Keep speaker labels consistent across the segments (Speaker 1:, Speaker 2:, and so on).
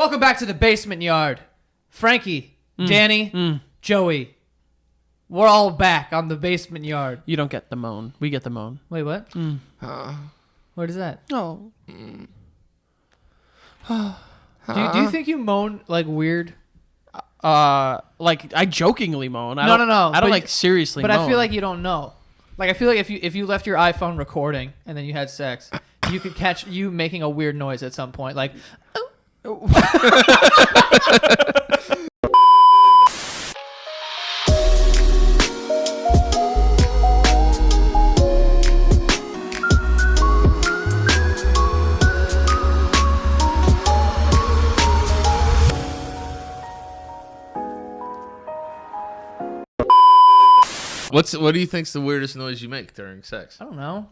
Speaker 1: Welcome back to the basement yard. Frankie, Danny, Joey. We're all back on the basement yard.
Speaker 2: You don't get the moan. We get the moan.
Speaker 1: Wait, what? What is that?
Speaker 2: Oh.
Speaker 1: Do you think you moan like weird?
Speaker 2: Like I jokingly moan.
Speaker 1: No.
Speaker 2: I don't like seriously
Speaker 1: But
Speaker 2: moan.
Speaker 1: I feel like you don't know. Like I feel like if you left your iPhone recording and then you had sex, you could catch you making a weird noise at some point. Like,
Speaker 3: What do you think's the weirdest noise you make during sex?
Speaker 1: I don't know.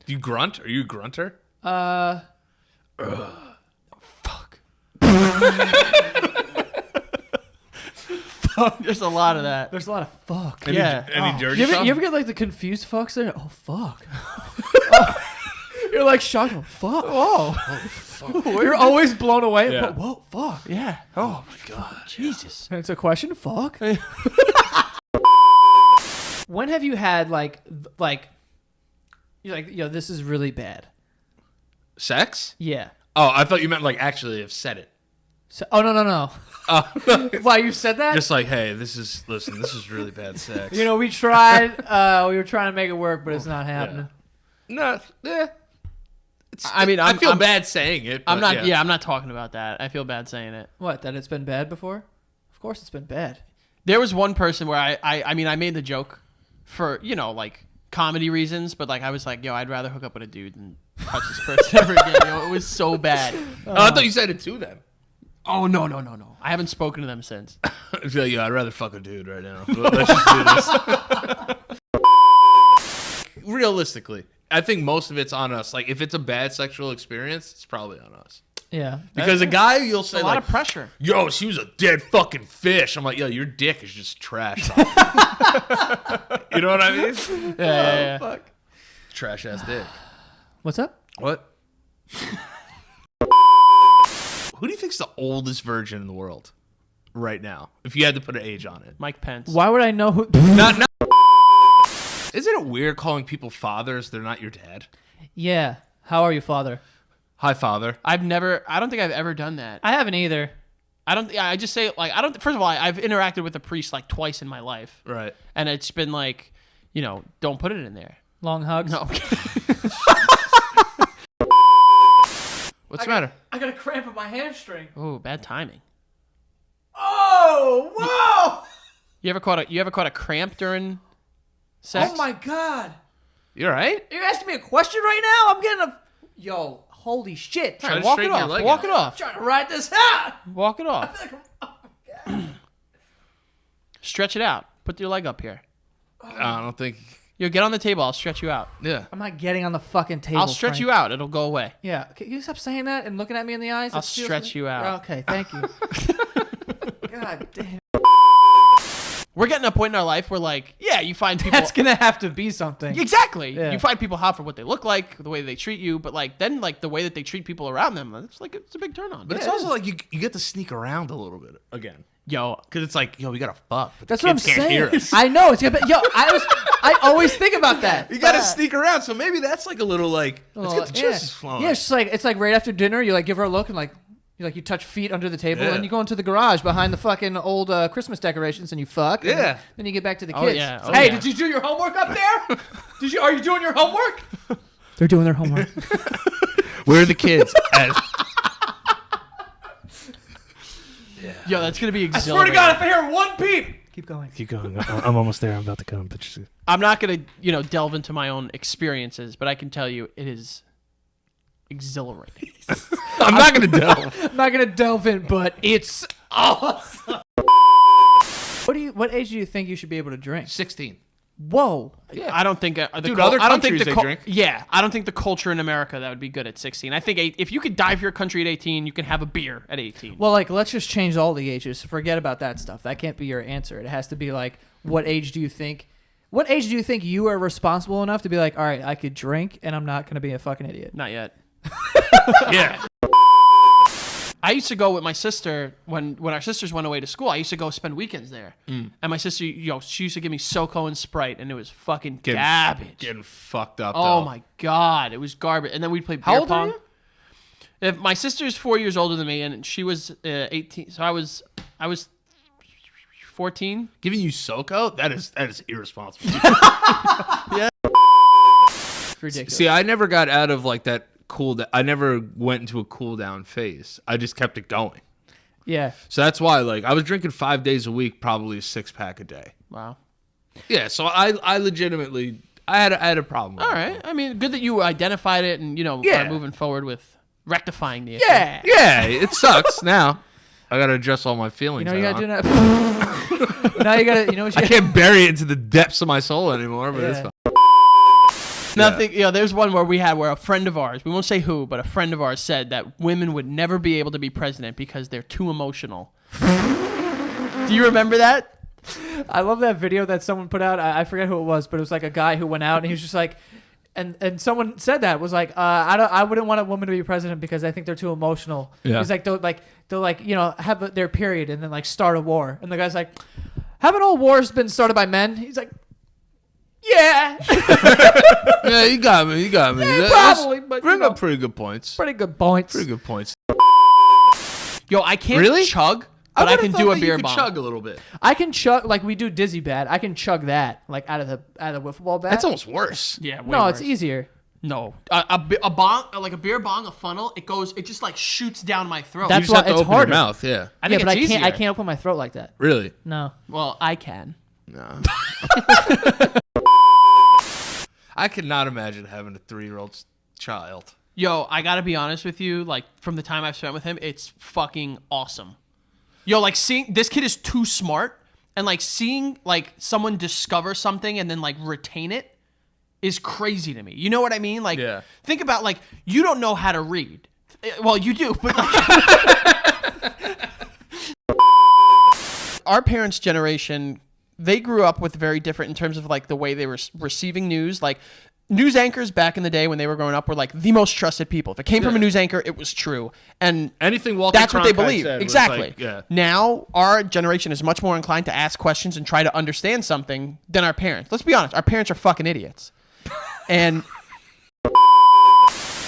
Speaker 3: Do you grunt? Are you a grunter?
Speaker 2: fuck. There's a lot of that.
Speaker 1: There's a lot of fuck.
Speaker 3: Any dirty
Speaker 1: You
Speaker 3: stuff?
Speaker 1: ever get like the confused fucks there? Oh fuck. You're like shocked. Oh, fuck. Whoa.
Speaker 3: Fuck.
Speaker 1: You're always blown away.
Speaker 3: Yeah.
Speaker 1: But, whoa, fuck.
Speaker 2: Yeah. Oh my god. Jesus.
Speaker 1: And it's a question. Fuck. When have you had you're like, yo, this is really bad.
Speaker 3: Sex?
Speaker 1: Yeah.
Speaker 3: Oh, I thought you meant like actually have said it.
Speaker 1: So, oh no. Why you said that?
Speaker 3: Just like, hey, this is really bad sex.
Speaker 1: You know, we tried. We were trying to make it work, but it's not happening.
Speaker 3: No, yeah.
Speaker 2: I mean,
Speaker 3: I feel
Speaker 2: I'm
Speaker 3: bad saying it.
Speaker 2: I'm
Speaker 3: but
Speaker 2: not. Yeah, I'm not talking about that. I feel bad saying it.
Speaker 1: What? That it's been bad before? Of course, it's been bad.
Speaker 2: There was one person where I mean, I made the joke for, like comedy reasons, but like I was like, yo, I'd rather hook up with a dude than touch this person ever again. It was so bad.
Speaker 3: Oh, I thought you said it to them.
Speaker 2: Oh no. I haven't spoken to them since.
Speaker 3: I feel like, I'd rather fuck a dude right now. Let's just do this. Realistically, I think most of it's on us. Like, if it's a bad sexual experience, it's probably on us.
Speaker 1: Yeah.
Speaker 3: Because a guy, you'll say
Speaker 2: A lot
Speaker 3: like,
Speaker 2: of pressure.
Speaker 3: yo, she was a dead fucking fish. I'm like, yo, your dick is just trash. You know what I mean?
Speaker 2: Yeah.
Speaker 1: Fuck.
Speaker 3: Trash ass dick.
Speaker 1: What's up?
Speaker 3: What? Who do you think's the oldest virgin in the world right now? If you had to put an age on it.
Speaker 2: Mike Pence.
Speaker 1: Why would I know who?
Speaker 3: Not. Isn't it weird calling people fathers? They're not your dad.
Speaker 1: Yeah. How are you, father?
Speaker 3: Hi, father.
Speaker 2: I don't think I've ever done that.
Speaker 1: I haven't either.
Speaker 2: I just say like, first of all, I've interacted with a priest like twice in my life.
Speaker 3: Right.
Speaker 2: And it's been like, don't put it in there.
Speaker 1: Long hugs.
Speaker 2: No.
Speaker 3: What's the matter?
Speaker 1: I got a cramp in my hamstring.
Speaker 2: Oh, bad timing.
Speaker 1: Oh, whoa!
Speaker 2: You ever caught a cramp during sex?
Speaker 1: Oh my god!
Speaker 3: You all right?
Speaker 1: You're asking me a question right now? I'm getting yo, holy shit!
Speaker 3: Try to
Speaker 2: Walk it
Speaker 3: straighten your
Speaker 2: off.
Speaker 3: leg
Speaker 2: Walk
Speaker 3: out.
Speaker 2: it off.
Speaker 1: Trying to ride this out.
Speaker 2: Walk it off. Stretch it out. Put your leg up here.
Speaker 3: I don't think.
Speaker 2: Yo, get on the table. I'll stretch you out.
Speaker 3: Yeah.
Speaker 1: I'm not getting on the fucking table.
Speaker 2: I'll stretch
Speaker 1: Frank.
Speaker 2: you out. It'll go away.
Speaker 1: Yeah. Can you stop saying that and looking at me in the eyes?
Speaker 2: I'll
Speaker 1: It feels
Speaker 2: stretch you out.
Speaker 1: Okay, thank you. God damn.
Speaker 2: We're getting to a point in our life where, like, yeah, you find people.
Speaker 1: That's gonna have to be something.
Speaker 2: Exactly.
Speaker 1: Yeah.
Speaker 2: You find people hot for what they look like, the way they treat you, but like then like the way that they treat people around them, it's a big turn on.
Speaker 3: But it's also like you get to sneak around a little bit again.
Speaker 2: Yo,
Speaker 3: Because it's like, yo, we got to fuck. But
Speaker 1: That's
Speaker 3: the
Speaker 1: what I'm
Speaker 3: kids can't
Speaker 1: saying.
Speaker 3: hear us.
Speaker 1: I know it's gonna be. Yo, I always think about that.
Speaker 3: You got to sneak around. So maybe that's like a little like, let's get the juices flowing.
Speaker 1: Yeah, it's like right after dinner, you like give her a look and like you touch feet under the table
Speaker 3: Yeah.
Speaker 1: and you go into the garage behind the fucking old Christmas decorations and you fuck. And
Speaker 3: Yeah.
Speaker 1: then you get back to the
Speaker 2: Oh,
Speaker 1: kids.
Speaker 2: yeah. Oh,
Speaker 1: Hey,
Speaker 2: yeah.
Speaker 1: did you do your homework up there? Are you doing your homework? They're doing their homework.
Speaker 3: Where are the kids?
Speaker 2: yo, that's gonna be
Speaker 1: I
Speaker 2: exhilarating.
Speaker 1: swear to God, if I hear one peep, keep going.
Speaker 3: Keep going. I'm almost there. I'm about to come. But
Speaker 2: I'm not gonna, delve into my own experiences, but I can tell you it is exhilarating.
Speaker 3: I'm not going to delve.
Speaker 1: I'm not gonna delve in, but it's awesome. What age do you think you should be able to drink?
Speaker 3: 16.
Speaker 1: Whoa.
Speaker 3: Yeah.
Speaker 2: I don't think
Speaker 3: Dude, other
Speaker 2: I don't think
Speaker 3: countries they drink.
Speaker 2: Yeah, I don't think the culture in America that would be good at 16. I think if you could die for your country at 18, you can have a beer at 18.
Speaker 1: Well, like, let's just change all the ages. Forget about that stuff. That can't be your answer. It has to be like, what age do you think you are responsible enough to be like, all right, I could drink and I'm not going to be a fucking idiot?
Speaker 2: Not yet.
Speaker 3: Yeah.
Speaker 2: I used to go with my sister when our sisters went away to school. I used to go spend weekends there, and my sister, she used to give me SoCo and Sprite, and it was fucking garbage.
Speaker 3: Getting fucked up.
Speaker 2: Oh
Speaker 3: though.
Speaker 2: my god, it was garbage. And then we'd play beer
Speaker 1: How old
Speaker 2: pong.
Speaker 1: are you?
Speaker 2: If my sister's 4 years older than me, and she was 18, so I was 14.
Speaker 3: Giving you SoCo? That is irresponsible.
Speaker 1: It's ridiculous.
Speaker 3: See, I never got out of like that I never went into a cool down phase. I just kept it going.
Speaker 1: Yeah.
Speaker 3: So that's why, like, I was drinking 5 days a week, probably a 6-pack a day.
Speaker 2: Wow.
Speaker 3: Yeah, so I legitimately, I had a problem with
Speaker 2: All
Speaker 3: it.
Speaker 2: right. I mean, good that you identified it and,
Speaker 3: Yeah.
Speaker 2: are moving forward with rectifying the issue.
Speaker 1: Yeah.
Speaker 3: Yeah, it sucks now. I gotta adjust all my feelings.
Speaker 1: You know you gotta do
Speaker 3: now.
Speaker 1: that. Now you gotta. You know what you
Speaker 3: I can't bury it into the depths of my soul anymore, but it's
Speaker 1: Yeah.
Speaker 3: fine.
Speaker 2: Nothing. There's one where a friend of ours, we won't say who, but a friend of ours said that women would never be able to be president because they're too emotional. Do you remember that?
Speaker 1: I love that video that someone put out. I forget who it was, but it was like a guy who went out and he was just like, and someone said that was like, I wouldn't want a woman to be president because I think they're too emotional.
Speaker 3: Yeah.
Speaker 1: He's like they'll have their period and then like start a war. And the guy's like, haven't all wars been started by men? He's like, yeah,
Speaker 3: Yeah, you got me.
Speaker 1: yeah, probably, but
Speaker 3: Bring up pretty good points.
Speaker 1: pretty good points.
Speaker 3: Pretty good points.
Speaker 2: Yo, I can't
Speaker 3: Really?
Speaker 2: chug, but I
Speaker 3: would've
Speaker 2: can
Speaker 3: thought
Speaker 2: do a
Speaker 3: that
Speaker 2: beer
Speaker 3: you could
Speaker 2: bomb.
Speaker 3: chug a little bit.
Speaker 1: I can chug like we do dizzy bat. I can chug that like out of the wiffle ball bat.
Speaker 3: That's almost worse.
Speaker 2: Yeah. way
Speaker 1: no,
Speaker 2: worse.
Speaker 1: it's easier.
Speaker 2: No, a bong, like a beer bong, a funnel. It just like shoots down my throat.
Speaker 3: You
Speaker 1: That's
Speaker 3: just have
Speaker 1: why
Speaker 3: to
Speaker 1: it's
Speaker 3: open
Speaker 1: harder.
Speaker 3: your mouth. Yeah.
Speaker 2: I think
Speaker 1: yeah, but
Speaker 2: it's
Speaker 1: I
Speaker 2: easier.
Speaker 1: can't open my throat like that.
Speaker 3: Really?
Speaker 1: No.
Speaker 2: Well, I can.
Speaker 3: No. I could not imagine having a 3-year-old child.
Speaker 2: Yo, I gotta be honest with you. Like from the time I've spent with him, it's fucking awesome. Yo, like seeing this kid is too smart, and like seeing like someone discover something and then like retain it is crazy to me. You know what I mean? Like,
Speaker 3: Yeah.
Speaker 2: think about like you don't know how to read. Well, you do, but like our parents' generation, they grew up with very different in terms of like the way they were receiving news. Like news anchors back in the day when they were growing up were like the most trusted people. If it came from a news anchor, it was true. And
Speaker 3: Anything Walter
Speaker 2: that's what they
Speaker 3: Cronkite
Speaker 2: believe.
Speaker 3: said was
Speaker 2: Exactly.
Speaker 3: like, yeah.
Speaker 2: Now, our generation is much more inclined to ask questions and try to understand something than our parents. Let's be honest. Our parents are fucking idiots. And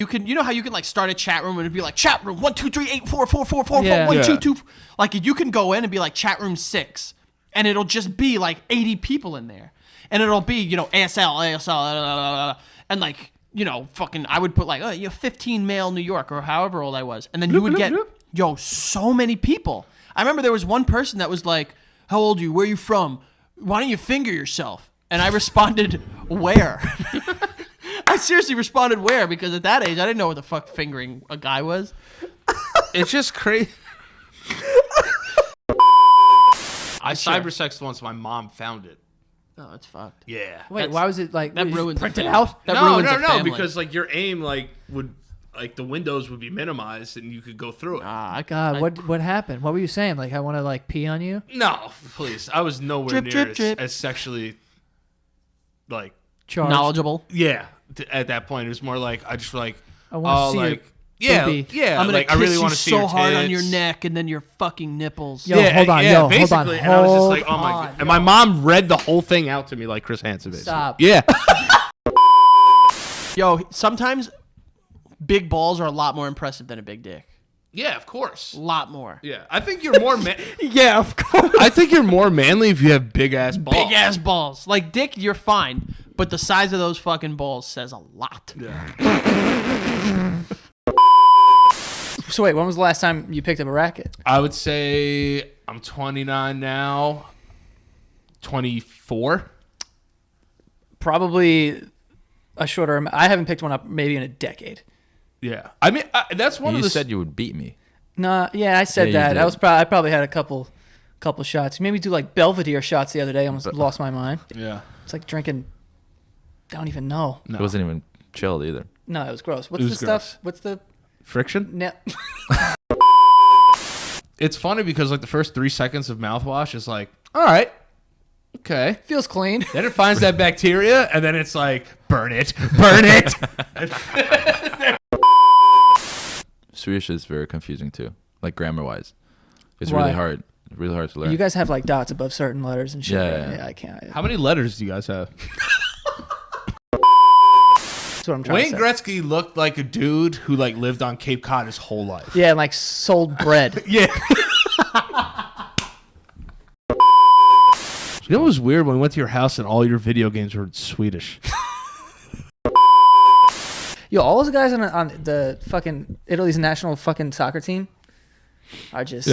Speaker 2: you know how you can like start a chat room and it'd be like chat room 123844444
Speaker 1: Yeah.
Speaker 2: 122. Like you can go in and be like chat room 6, and it'll just be like 80 people in there, and it'll be ASL, and like fucking I would put like 15 male New York or however old I was, and then you would get so many people. I remember there was one person that was like, "How old are you? Where are you from? Why don't you finger yourself?" And I responded, "Where?" I seriously responded, "Where?" Because at that age, I didn't know what the fuck fingering a guy was.
Speaker 3: It's just crazy. I
Speaker 2: Sure.
Speaker 3: cybersexed once. My mom found it.
Speaker 2: Oh, it's fucked.
Speaker 3: Yeah.
Speaker 1: Wait,
Speaker 2: That's-
Speaker 1: why was it like
Speaker 2: That
Speaker 1: was it
Speaker 2: ruins
Speaker 1: printed
Speaker 2: the
Speaker 1: out?
Speaker 2: That
Speaker 3: no,
Speaker 2: ruins
Speaker 3: no,
Speaker 2: a
Speaker 3: no,
Speaker 2: family.
Speaker 3: because like your aim would the windows would be minimized and you could go through it.
Speaker 1: God, what happened? What were you saying? Like I want to like pee on you?
Speaker 3: No, please. I was nowhere
Speaker 2: Drip,
Speaker 3: near
Speaker 2: drip,
Speaker 3: as,
Speaker 2: drip.
Speaker 3: as sexually like
Speaker 1: Charged.
Speaker 2: knowledgeable.
Speaker 3: yeah. At that point, it was more like I just like
Speaker 1: I wanna see your
Speaker 3: like yeah,
Speaker 1: boobie.
Speaker 3: yeah.
Speaker 2: I'm gonna
Speaker 3: like
Speaker 2: kiss
Speaker 3: I really
Speaker 2: you
Speaker 3: want to see
Speaker 2: so
Speaker 3: your
Speaker 2: hard on your
Speaker 3: tits.
Speaker 2: neck and then your fucking nipples.
Speaker 1: Yo, hold on,
Speaker 3: yeah,
Speaker 1: yo, hold on,
Speaker 3: basically. And I was just like, oh
Speaker 1: hold
Speaker 3: my
Speaker 1: on,
Speaker 3: god. And my mom read the whole thing out to me like Chris Hansen. basically.
Speaker 1: Stop.
Speaker 3: Yeah.
Speaker 2: Yo, sometimes big balls are a lot more impressive than a big dick.
Speaker 3: Yeah, of course.
Speaker 2: A lot more.
Speaker 3: Yeah, I think you're more.
Speaker 1: Yeah, of course.
Speaker 3: I think you're more manly if you have big ass balls.
Speaker 2: Big ass balls. Like dick, you're fine, but the size of those fucking balls says a lot.
Speaker 3: Yeah.
Speaker 1: So wait, when was the last time you picked up a racket?
Speaker 3: I would say I'm 29 now. 24.
Speaker 1: Probably a shorter amount. I haven't picked one up maybe in a decade.
Speaker 3: Yeah, I mean that's one
Speaker 4: You
Speaker 3: of the.
Speaker 4: said you would beat me.
Speaker 1: No, yeah, I said
Speaker 4: Yeah, you
Speaker 1: that.
Speaker 4: did.
Speaker 1: I probably had a couple shots. You made me do like Belvedere shots the other day. I almost lost my mind.
Speaker 3: Yeah.
Speaker 1: It's like drinking. I don't even know.
Speaker 3: No.
Speaker 4: It wasn't even chilled either.
Speaker 1: No, it was gross. What's
Speaker 3: It
Speaker 1: the
Speaker 3: was
Speaker 1: stuff?
Speaker 3: gross.
Speaker 1: What's the
Speaker 3: Friction.
Speaker 1: ne-
Speaker 3: It's funny because like the first 3 seconds of mouthwash is like, all right, okay.
Speaker 1: feels clean?
Speaker 3: Then it finds that bacteria, and then it's like, burn it, burn it.
Speaker 4: Swedish is very confusing too. like grammar wise. It's
Speaker 1: Why?
Speaker 4: really hard. Really hard to learn.
Speaker 1: You guys have like dots above certain letters and shit.
Speaker 4: Yeah,
Speaker 1: right?
Speaker 4: yeah.
Speaker 1: I can't.
Speaker 5: How many letters do you guys have?
Speaker 1: That's what I'm trying
Speaker 5: Wayne
Speaker 1: to say.
Speaker 5: Gretzky looked like a dude who like lived on Cape Cod his whole life.
Speaker 1: Yeah, and like sold bread.
Speaker 5: Yeah. You know what was weird when we went to your house and all your video games were in Swedish?
Speaker 1: Yo, all those guys on the fucking Italy's national fucking soccer team are just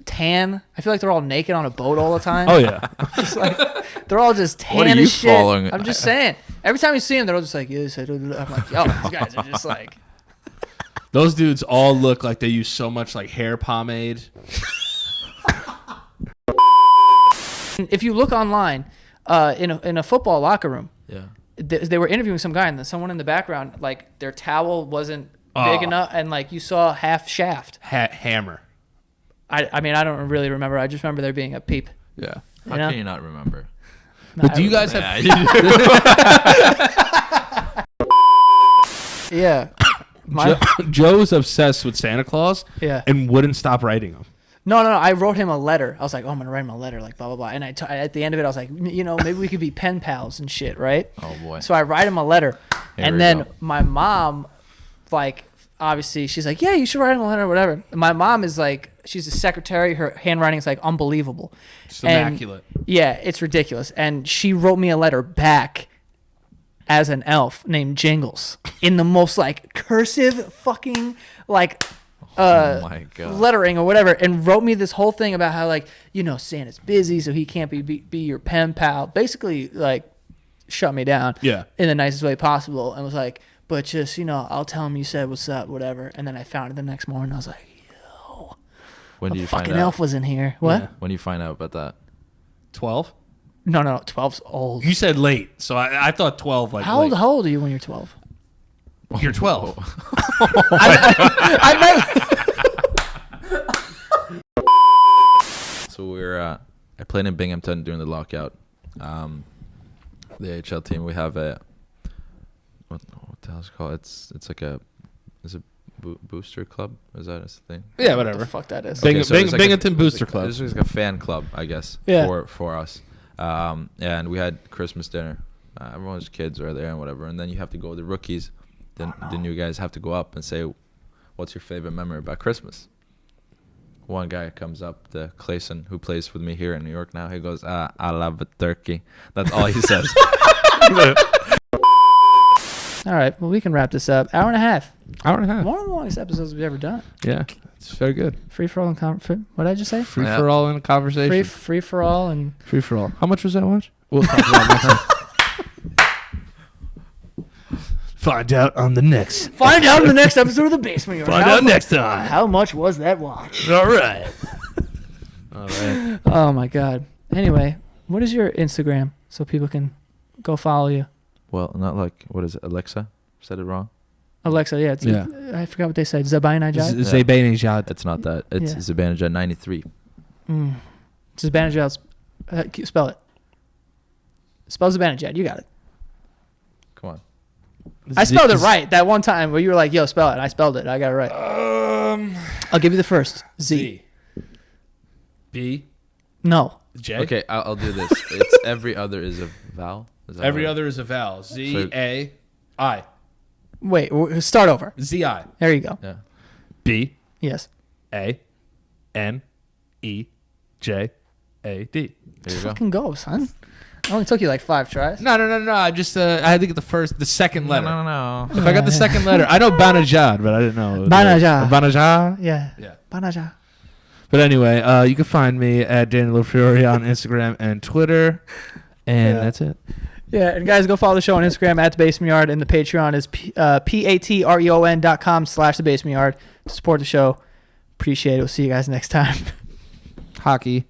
Speaker 1: tan. I feel like they're all naked on a boat all the time.
Speaker 5: Oh yeah.
Speaker 1: Just like, they're all just tan
Speaker 4: What are
Speaker 1: as
Speaker 4: you
Speaker 1: shit.
Speaker 4: following?
Speaker 1: I'm just saying. Every time you see them, they're all just like, yes, I don't. I'm like, yo, these guys are just like.
Speaker 5: Those dudes all look like they use so much like hair pomade.
Speaker 1: If you look online, in a football locker room,
Speaker 4: yeah.
Speaker 1: they were interviewing some guy, and then someone in the background, like their towel wasn't big enough, and like you saw half shaft.
Speaker 5: Hammer.
Speaker 1: I mean, I don't really remember. I just remember there being a peep.
Speaker 5: Yeah.
Speaker 4: How
Speaker 1: know?
Speaker 4: can you not remember?
Speaker 1: No,
Speaker 5: But
Speaker 1: I
Speaker 5: do you
Speaker 1: remember.
Speaker 5: guys have?
Speaker 1: Yeah. My,
Speaker 5: Joe's obsessed with Santa Claus
Speaker 1: yeah.
Speaker 5: and wouldn't stop writing them.
Speaker 1: No. I wrote him a letter. I was like, oh, I'm gonna write him a letter, like blah blah blah. And at the end of it, I was like, you know, maybe we could be pen pals and shit, right?
Speaker 4: Oh boy.
Speaker 1: So I write him a letter,
Speaker 4: Here
Speaker 1: and
Speaker 4: we
Speaker 1: then
Speaker 4: go.
Speaker 1: my mom, like, obviously, she's like, yeah, you should write him a letter, or whatever. And my mom is like, she's a secretary. Her handwriting is like unbelievable.
Speaker 5: It's
Speaker 1: And-
Speaker 5: immaculate.
Speaker 1: Yeah, it's ridiculous. And she wrote me a letter back as an elf named Jingles in the most like cursive fucking like
Speaker 4: Oh my God.
Speaker 1: lettering or whatever, and wrote me this whole thing about how, like, you know, Santa's busy, so he can't be your pen pal. Basically, like, shut me down.
Speaker 5: Yeah.
Speaker 1: In the nicest way possible, and was like, but just, you know, I'll tell him you said what's up, whatever. And then I found it the next morning. I was like,
Speaker 4: When do
Speaker 1: a
Speaker 4: you find
Speaker 1: fucking
Speaker 4: out?
Speaker 1: elf was in here. What?
Speaker 5: Yeah.
Speaker 4: When do you find out about that?
Speaker 5: 12?
Speaker 1: No, 12's old.
Speaker 5: You said late, so I thought 12. Like
Speaker 1: How
Speaker 5: late.
Speaker 1: old are you when you're 12?
Speaker 5: You're 12.
Speaker 1: I meant.
Speaker 4: So I played in Binghamton during the lockout. The AHL team, we have a what the hell is it called? It's like a booster club. Is that a thing?
Speaker 5: Yeah,
Speaker 1: What
Speaker 5: whatever.
Speaker 1: the fuck that is?
Speaker 5: Bing-
Speaker 4: so it's like
Speaker 5: Binghamton Booster Club.
Speaker 4: This is like a fan club, I guess.
Speaker 1: Yeah.
Speaker 4: For us. And we had Christmas dinner. Everyone's kids are there and whatever. And then you have to go with the rookies. Then the new guys have to go up and say, "What's your favorite memory about Christmas?" One guy comes up, the Clayson, who plays with me here in New York now. He goes, "I love a turkey." That's all he says.
Speaker 1: All right, well, we can wrap this up. Hour and a half.
Speaker 5: Hour and a half.
Speaker 1: One of the longest episodes we've ever done.
Speaker 5: Yeah, it's very good.
Speaker 1: Free for all and what did I just say?
Speaker 5: Free
Speaker 4: Yeah.
Speaker 5: for all in a conversation.
Speaker 1: Free for all and
Speaker 5: Free for all. How much was that watch? We'll talk about next time. Find out on the next.
Speaker 1: find out in the next episode of the Basement Yard.
Speaker 5: Find
Speaker 1: How
Speaker 5: out
Speaker 1: mu-
Speaker 5: next time.
Speaker 1: How much was that watch?
Speaker 5: All right. All right.
Speaker 1: Oh my God. Anyway, what is your Instagram so people can go follow you?
Speaker 4: Well, not like, what is it, Alexa? Said it wrong?
Speaker 1: Alexa, yeah.
Speaker 5: Yeah.
Speaker 1: I forgot what they said. Zabayanajad?
Speaker 5: Zabayanajad.
Speaker 4: It's not that. It's
Speaker 1: Yeah.
Speaker 4: Zibanejad 93.
Speaker 1: Zabayanajad. Spell it. Spell Zabayanajad. You got it.
Speaker 4: Come on.
Speaker 1: I spelled it right that one time where you were like, yo, spell it. I spelled it. I got it right. I'll give you the first. Z.
Speaker 5: B.
Speaker 1: No.
Speaker 5: J.
Speaker 4: Okay, I'll do this. It's every other is a vowel. Is that
Speaker 5: Every
Speaker 4: right?
Speaker 5: other is a vowel. Z A I.
Speaker 1: Wait, start over.
Speaker 5: Z I.
Speaker 1: There you go.
Speaker 4: Yeah.
Speaker 5: B
Speaker 1: Yes.
Speaker 5: A N E J A D.
Speaker 4: There you go.
Speaker 1: Fucking go, son. It only took you like 5 tries.
Speaker 5: No. I just I had to get the second letter.
Speaker 4: No.
Speaker 5: If I got the second letter, I know Banajad, but I didn't know.
Speaker 1: Banajad.
Speaker 5: Banajad.
Speaker 1: Yeah.
Speaker 5: Yeah.
Speaker 1: Banaja.
Speaker 5: But anyway, you can find me at Daniel LaFiore on Instagram and Twitter, and
Speaker 1: Yeah.
Speaker 5: that's it.
Speaker 1: Yeah, and guys, go follow the show on Instagram at The Basement Yard, and the Patreon is patreon.com/The Basement Yard to support the show. Appreciate it. We'll see you guys next time.
Speaker 5: Hockey.